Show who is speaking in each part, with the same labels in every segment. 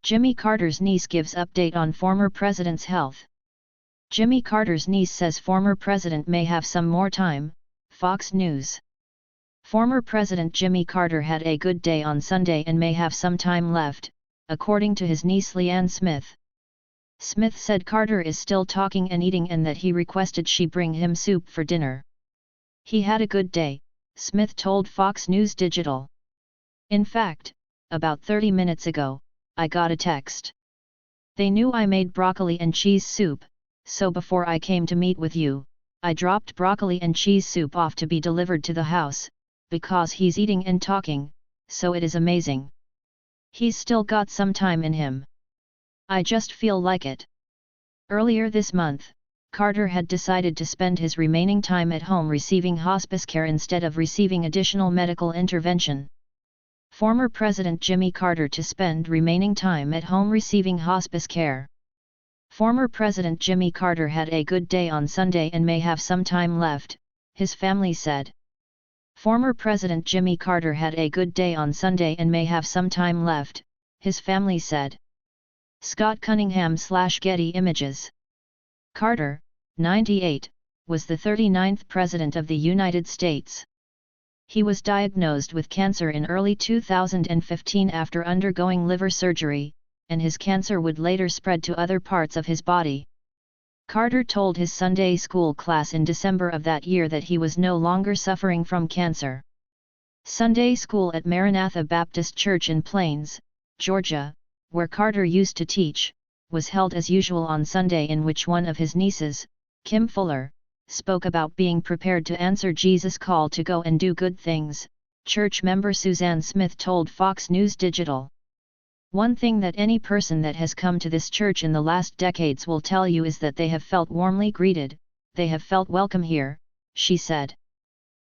Speaker 1: Jimmy Carter's niece gives update on former president's health. Jimmy Carter's niece says former president may have some more time, Fox News. Former President Jimmy Carter had a good day on Sunday and may have some time left, according to his niece Leanne Smith. Smith said Carter is still talking and eating and that he requested she bring him soup for dinner. He had a good day, Smith told Fox News Digital. In fact, about 30 minutes ago, I got a text. They knew I made broccoli and cheese soup, so before I came to meet with you, I dropped broccoli and cheese soup off to be delivered to the house, because he's eating and talking, so it is amazing. He's still got some time in him. I just feel like it. Earlier this month, Carter had decided to spend his remaining time at home receiving hospice care instead of receiving additional medical intervention. Former President Jimmy Carter to spend remaining time at home receiving hospice care. Former President Jimmy Carter had a good day on Sunday and may have some time left, his family said. Former President Jimmy Carter had a good day on Sunday and may have some time left, his family said. Scott Cunningham/Getty Images. Carter, 98, was the 39th President of the United States. He was diagnosed with cancer in early 2015 after undergoing liver surgery, and his cancer would later spread to other parts of his body. Carter told his Sunday school class in December of that year that he was no longer suffering from cancer. Sunday school at Maranatha Baptist Church in Plains, Georgia, where Carter used to teach, was held as usual on Sunday, in which one of his nieces, Kim Fuller, spoke about being prepared to answer Jesus' call to go and do good things, church member Suzanne Smith told Fox News Digital. One thing that any person that has come to this church in the last decades will tell you is that they have felt warmly greeted, they have felt welcome here, she said.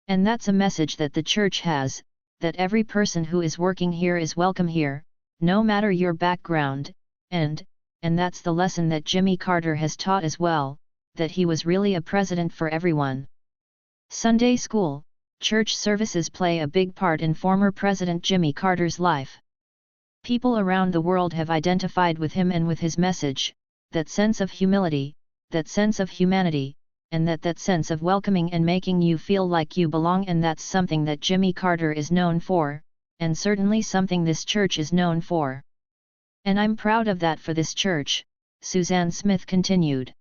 Speaker 1: And that's a message that the church has, that every person who is working here is welcome here, no matter your background, and that's the lesson that Jimmy Carter has taught as well, that he was really a president for everyone. Sunday school, church services play a big part in former President Jimmy Carter's life. People around the world have identified with him and with his message, that sense of humility, that sense of humanity, and that sense of welcoming and making you feel like you belong, and that's something that Jimmy Carter is known for, and certainly something this church is known for. And I'm proud of that for this church, Suzanne Smith continued.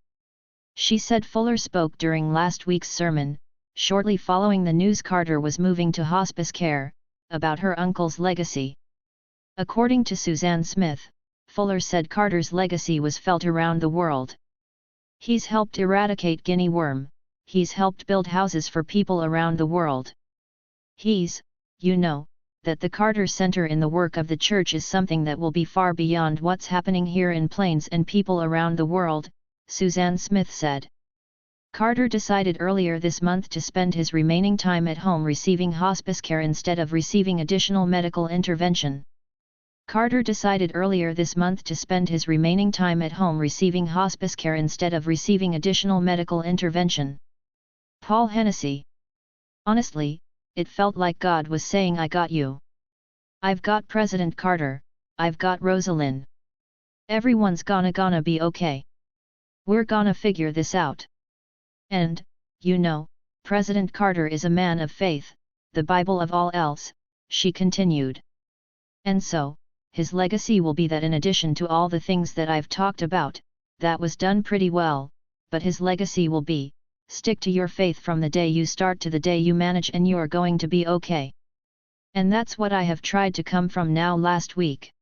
Speaker 1: She said Fuller spoke during last week's sermon, shortly following the news Carter was moving to hospice care, about her uncle's legacy. According to Suzanne Smith, Fuller said Carter's legacy was felt around the world. He's helped eradicate guinea worm, he's helped build houses for people around the world. That the Carter Center in the work of the church is something that will be far beyond what's happening here in Plains and people around the world, Suzanne Smith said. Carter decided earlier this month to spend his remaining time at home receiving hospice care instead of receiving additional medical intervention. Carter decided earlier this month to spend his remaining time at home receiving hospice care instead of receiving additional medical intervention. Paul Hennessy. Honestly, it felt like God was saying, I got you. I've got President Carter, I've got Rosalind. Everyone's gonna be okay. We're gonna figure this out. And, President Carter is a man of faith, the Bible of all else, she continued. And so, his legacy will be that in addition to all the things that I've talked about, that was done pretty well, but his legacy will be, stick to your faith from the day you start to the day you manage and you're going to be okay. And that's what I have tried to come from now last week.